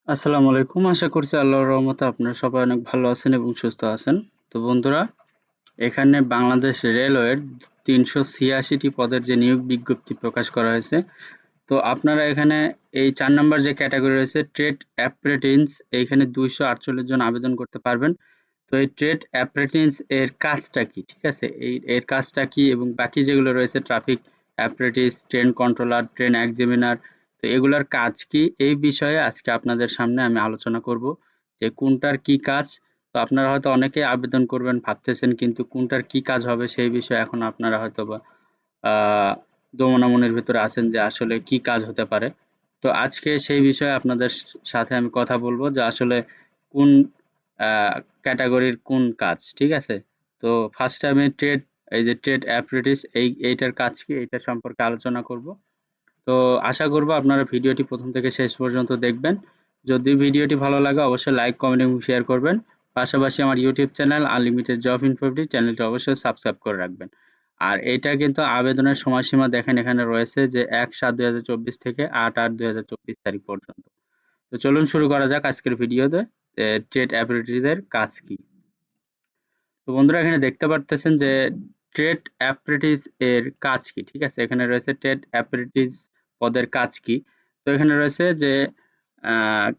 আসসালামু আলাইকুম। আশা করছি আল্লাহর রহমতে আপনারা সবাই অনেক ভালো আছেন এবং সুস্থ আছেন। তো বন্ধুরা, এখানে বাংলাদেশ রেলওয়ের ৩৮৬ টি পদের যে নিয়োগ বিজ্ঞপ্তি প্রকাশ করা হয়েছে। তো আপনারা এখানে এই ৪ নাম্বার যে ক্যাটাগরি রয়েছে ট্রেড অ্যাপ্রেন্টিস, এইখানে ২৪৮ জন আবেদন করতে পারবেন। তো এই ট্রেড অ্যাপ্রেন্টিস এর কাজটা কি? ঠিক আছে? এর কাজটা কি এবং বাকি যেগুলো রয়েছে traffic apprentice, train controller, train examiner, তো এগুলার কাজ কি? এই বিষয়ে আজকে আপনাদের সামনে আমি আলোচনা করব যে কোনটার কি কাজ। তো আপনারা হয়তো অনেকেই আবেদন করবেন ভাবতেছেন, কিন্তু কোনটার কি কাজ হবে সেই বিষয়ে এখন আপনারা হয়তোবা আ দোমনামনির ভিতরে আছেন যে আসলে কি কাজ হতে পারে। তো আজকে সেই বিষয়ে আপনাদের সাথে আমি কথা বলব যে আসলে কোন আ ক্যাটেগরির কোন কাজ, ঠিক আছে? তো ফার্স্ট এ আমি এই যে ট্রেড অ্যাপ্রেন্টিস এইটার কাজ কি এইটা সম্পর্কে আলোচনা করব। তো আশা করব আপনারা ভিডিওটি প্রথম থেকে শেষ পর্যন্ত দেখবেন। যদি ভিডিওটি ভালো লাগে অবশ্যই লাইক, কমেন্ট এবং শেয়ার করবেন। পাশাপাশি আমার ইউটিউব চ্যানেল আনলিমিটেড জব ইনফোটি চ্যানেলটি অবশ্যই সাবস্ক্রাইব করে রাখবেন। আর এইটা কিন্তু আবেদনের সময়সীমা দেখেন এখানে রয়েছে যে ১/৭/২০২৪ থেকে ৮/৮/২০২৪ তারিখ পর্যন্ত। তো চলুন শুরু করা যাক আজকের ভিডিওতে ট্রেড অ্যাপ্রেন্টিসের কাজ কি। তো বন্ধুরা, এখানে দেখতে পারতেছেন যে ট্রেড অ্যাপ্রেন্টিস এর কাজ কি, ঠিক আছে? এখানে রয়েছে ট্রেড অ্যাপ্রেন্টিস পদের কাজ কি। তো এখানে রয়েছে যে আহ,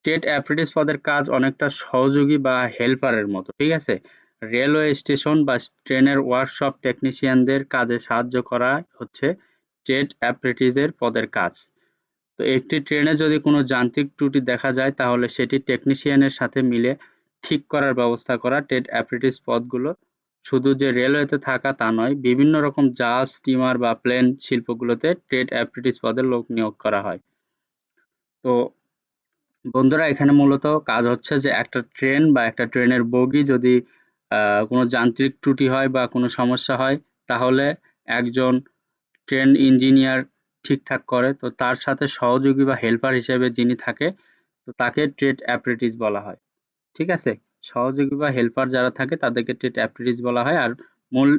ট্রেড অ্যাপ্রেন্টিস পদের কাজ অনেকটা সহযোগী বা হেল্পারের মতো, ঠিক আছে? রেলওয়ে স্টেশন বা ট্রেনের ওয়ার্কশপ টেকনিশিয়ানদের কাজে সাহায্য করা হচ্ছে ট্রেড অ্যাপ্রেন্টিসের পদের কাজ। তো একটি ট্রেনে যদি কোনো যান্ত্রিক ত্রুটি দেখা যায় তাহলে সেটি টেকনিশিয়ানের সাথে মিলে ঠিক করার ব্যবস্থা করা। ট্রেড অ্যাপ্রেন্টিস পদগুলো শুধু যে রেলওয়েতে থাকা তা নয়, বিভিন্ন রকম জাহাজ, স্টিমার বা প্লেন শিল্পগুলোতে ট্রেড অ্যাপ্রেন্টিস পদে লোক নিয়োগ করা হয়। তো বন্ধুরা, এখানে মূলত কাজ হচ্ছে যে একটা ট্রেন বা একটা ট্রেনের বগি যদি কোনো যান্ত্রিক ত্রুটি হয় বা কোনো সমস্যা হয় তাহলে একজন ট্রেন ইঞ্জিনিয়ার ঠিকঠাক করে। তো তার সাথে সহযোগী বা হেল্পার হিসেবে যিনি থাকে তো তাকে ট্রেড অ্যাপ্রেন্টিস বলা হয়, ঠিক আছে? সহযোগী বা হেল্পার যারা থাকে তাদেরকে ট্রেড অ্যাপ্রেন্টিস বলা হয়। আর মূল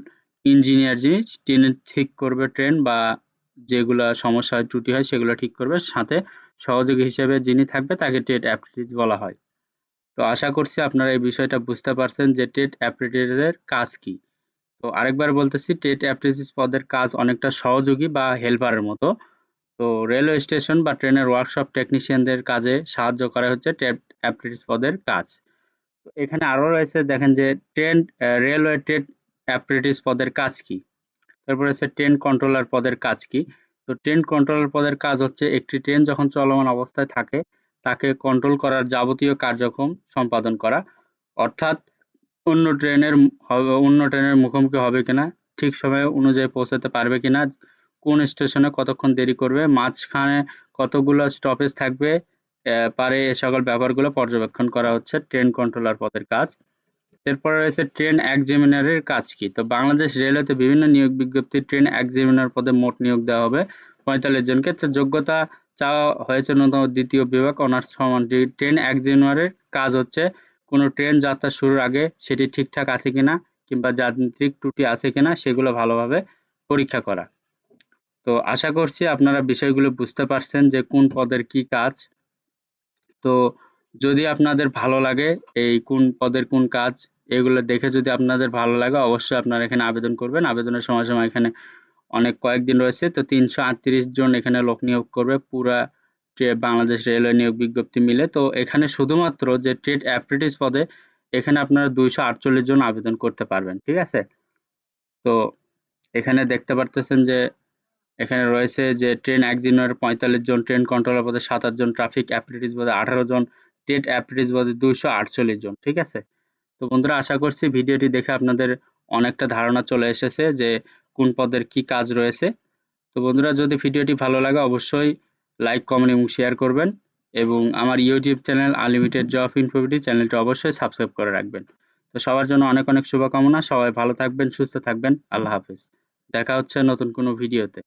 ইঞ্জিনিয়ার যিনি ট্রেন ঠিক করবে, ট্রেন বা যেগুলা সমস্যা হয় ত্রুটি হয় সেগুলো ঠিক করবে, সাথে সহযোগী হিসেবে যিনি থাকবে তাকে ট্রেড অ্যাপ্রেন্টিস বলা হয়। তো আশা করছি আপনারা এই বিষয়টা বুঝতে পারছেন যে ট্রেড অ্যাপ্রেন্টিসের কাজ কি। তো আরেকবার বলতেছি, ট্রেড অ্যাপ্রেন্টিস পদের কাজ অনেকটা সহযোগী বা হেল্পারের মতো। তো রেলওয়ে স্টেশন বা ট্রেনের ওয়ার্কশপ টেকনিশিয়ানদের কাজে সাহায্য করা হচ্ছে ট্রেড অ্যাপ্রেন্টিস পদের কাজ। তো এখানে আরো রয়েছে, দেখেন যে রেলওয়ে ট্রেড অ্যাপ্রেন্টিস পদের কাজ কি। তারপর হচ্ছে ট্রেন কন্ট্রোলার পদের কাজ কি। তো ট্রেন কন্ট্রোলার পদের কাজ হচ্ছে একটি ট্রেন যখন চলমান অবস্থায় থাকে তাকে কন্ট্রোল করার যাবতীয় কার্যক্রম সম্পাদন করা। অর্থাৎ অন্য ট্রেনের মুখোমুখি হবে কিনা, ঠিক সময়ে অনুযায়ী পৌঁছাতে পারবে কিনা, কোন স্টেশনে কতক্ষণ দেরি করবে, মাঝখানে কতগুলো স্টপেজ থাকবে পারে, এ সকল ব্যাপারগুলো পর্যবেক্ষণ করা হচ্ছে ট্রেন কন্ট্রোলার পদের কাজ। এরপরে রয়েছে ট্রেন এক্সামিনারের কাজ কি। তো বাংলাদেশ রেলওয়েতে বিভিন্ন নিয়োগ বিজ্ঞপ্তি ট্রেন এক্সামিনার পদে মোট নিয়োগ দেওয়া হবে ৪৫ জনকে। তো যোগ্যতা চাওয়া হয়েছে ন্যূনতম দ্বিতীয় বিভাগ অনার্স সমান ডিগ্রি। ট্রেন এক্সামিনারের কাজ হচ্ছে কোনো ট্রেন যাত্রা শুরুর আগে সেটি ঠিকঠাক আছে কিনা কিংবা যান্ত্রিক ত্রুটি আছে কিনা সেগুলো ভালোভাবে পরীক্ষা করা। তো আশা করছি আপনারা বিষয়গুলো বুঝতে পারছেন যে কোন পদের কি কাজ। তো যদি আপনাদের ভালো লাগে এই কোন পদের কোন কাজ, এগুলো দেখে যদি আপনাদের ভালো লাগে অবশ্যই আপনারা এখানে আবেদন করবেন। আবেদনের সময়সীমা এখানে অনেক কয়েকদিন রয়েছে। তো ৩৩৮ জন এখানে লোক নিয়োগ করবে পুরা বাংলাদেশ রেলওয়ে নিয়োগ বিজ্ঞপ্তি মিলে। তো এখানে শুধুমাত্র যে ট্রেড অ্যাপ্রেন্টিস পদে এখানে আপনারা ২৪৮ জন আবেদন করতে পারবেন, ঠিক আছে? তো এখানে দেখতে পারতেছেন যে এখানে রয়েছে যে ট্রেন এক্সামিনার ৪৫ জন, ট্রেন কন্ট্রোলার পদে ২৭ জন, ট্রাফিক অ্যাপ্রেন্টিস পদে ১৮ জন, ট্রেড অ্যাপ্রেন্টিস পদে ২৪৮ জন, ঠিক আছে? তো বন্ধুরা, আশা করছি ভিডিওটি দেখে আপনাদের অনেকটা ধারণা চলে এসেছে যে কোন পদের কি কাজ রয়েছে। তো বন্ধুরা, যদি ভিডিওটি ভালো লাগে অবশ্যই লাইক, কমেন্ট এবং শেয়ার করবেন এবং আমার ইউটিউব চ্যানেল আনলিমিটেড জব ইনফোভিটি চ্যানেলটি অবশ্যই সাবস্ক্রাইব করে রাখবেন। তো সবার জন্য অনেক অনেক শুভকামনা। সবাই ভালো থাকবেন, সুস্থ থাকবেন। আল্লাহ হাফেজ। দেখা হচ্ছে নতুন কোনো ভিডিওতে।